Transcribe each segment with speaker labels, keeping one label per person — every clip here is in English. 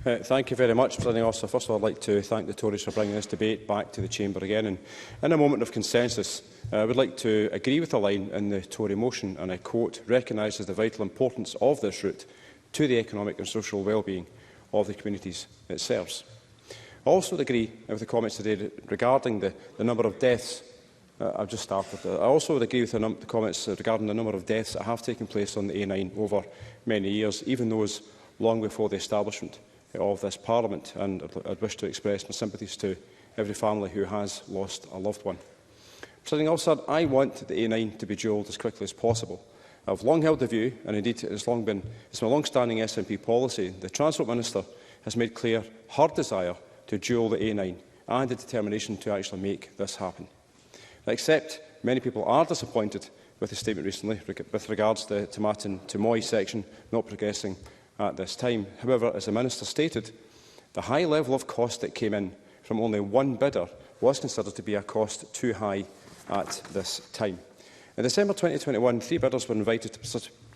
Speaker 1: Thank you very much, Presiding Officer. First of all, I'd like to thank the Tories for bringing this debate back to the Chamber again. And in a moment of consensus, I would like to agree with the line in the Tory motion, and I quote, recognises the vital importance of this route to the economic and social well-being of the communities it serves. I also agree with the comments today regarding the number of deaths. I've just started. I also would agree with the comments regarding the number of deaths that have taken place on the A9 over many years, even those long before the establishment of this Parliament, and I'd wish to express my sympathies to every family who has lost a loved one. Presiding Officer, I want the A9 to be dualled as quickly as possible. I've long held the view, and indeed it's my long-standing SNP policy, the Transport Minister has made clear her desire to dual the A9 and the determination to actually make this happen. I accept many people are disappointed with the statement recently with regards to the Tomatin to Moy section not progressing at this time. However, as the Minister stated, the high level of cost that came in from only one bidder was considered to be a cost too high at this time. In December 2021, 3 bidders were invited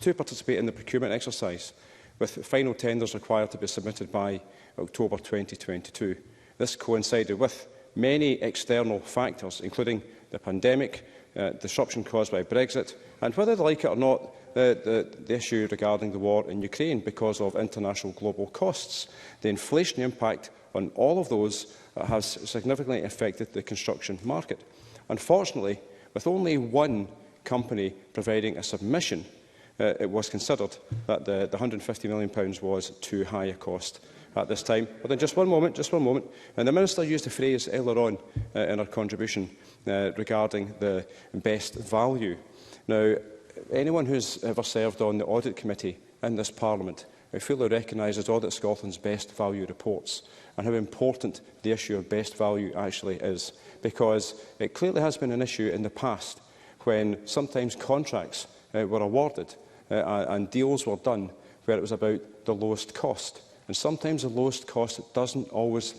Speaker 1: to participate in the procurement exercise, with final tenders required to be submitted by October 2022. This coincided with many external factors, including the pandemic, disruption caused by Brexit, and whether they like it or not, the issue regarding the war in Ukraine because of international global costs. The inflationary impact on all of those has significantly affected the construction market. Unfortunately, with only one company providing a submission, it was considered that the £150 million was too high a cost at this time. But then just one moment. And the Minister used a phrase earlier on in her contribution regarding the best value. Now, anyone who's ever served on the Audit Committee in this Parliament fully recognises Audit Scotland's best value reports and how important the issue of best value actually is, because it clearly has been an issue in the past when sometimes contracts were awarded and deals were done where it was about the lowest cost. And sometimes the lowest cost doesn't always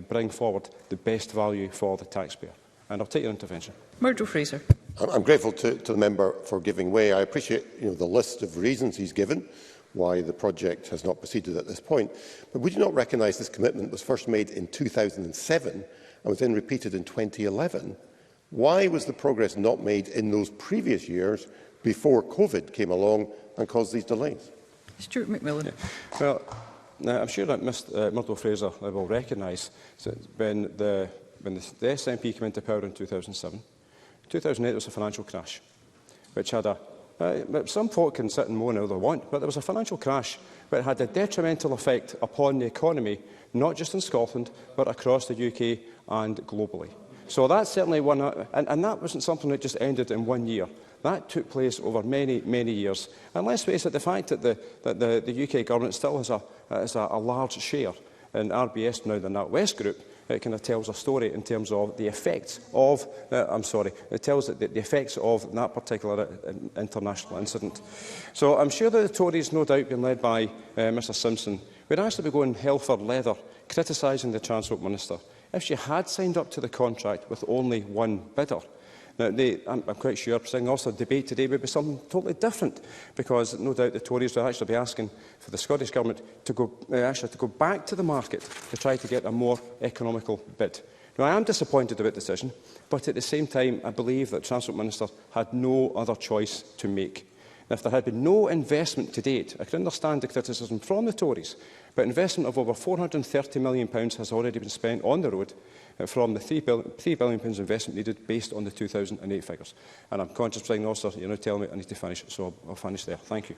Speaker 1: bring forward the best value for the taxpayer. And I'll take your intervention.
Speaker 2: Murdo Fraser.
Speaker 3: I'm grateful to the member for giving way. I appreciate the list of reasons he's given why the project has not proceeded at this point. But would you not recognise this commitment was first made in 2007 and was then repeated in 2011? Why was the progress not made in those previous years before COVID came along and caused these delays?
Speaker 2: Stuart McMillan.
Speaker 1: Yeah. Well, I'm sure that Murdo Fraser will recognise that when the SNP came into power in 2007, 2008 was a financial crash, which had some folk can sit and moan all they want, but there was a financial crash that had a detrimental effect upon the economy, not just in Scotland, but across the UK and globally. So that's certainly one, and that wasn't something that just ended in 1 year. That took place over many, many years. And let's face it, the fact that the UK government still has a large share in RBS now than NatWest Group, it kind of tells a story in terms of the effects of, it tells the effects of that particular international incident. So I'm sure that the Tories, no doubt being led by Mr Simpson, would actually be going hell for leather, criticising the Transport Minister if she had signed up to the contract with only one bidder. Now, I'm quite sure, Presiding Officer, the debate today would be something totally different, because no doubt the Tories will actually be asking for the Scottish Government to go back to the market to try to get a more economical bid. Now, I am disappointed about the decision, but at the same time, I believe that the Transport Minister had no other choice to make. Now, if there had been no investment to date, I can understand the criticism from the Tories, but investment of over £430 million has already been spent on the road from the £3 billion investment needed based on the 2008 figures. And I'm conscious, Presiding Officer, you're now telling me I need to finish, so I'll finish there. Thank you.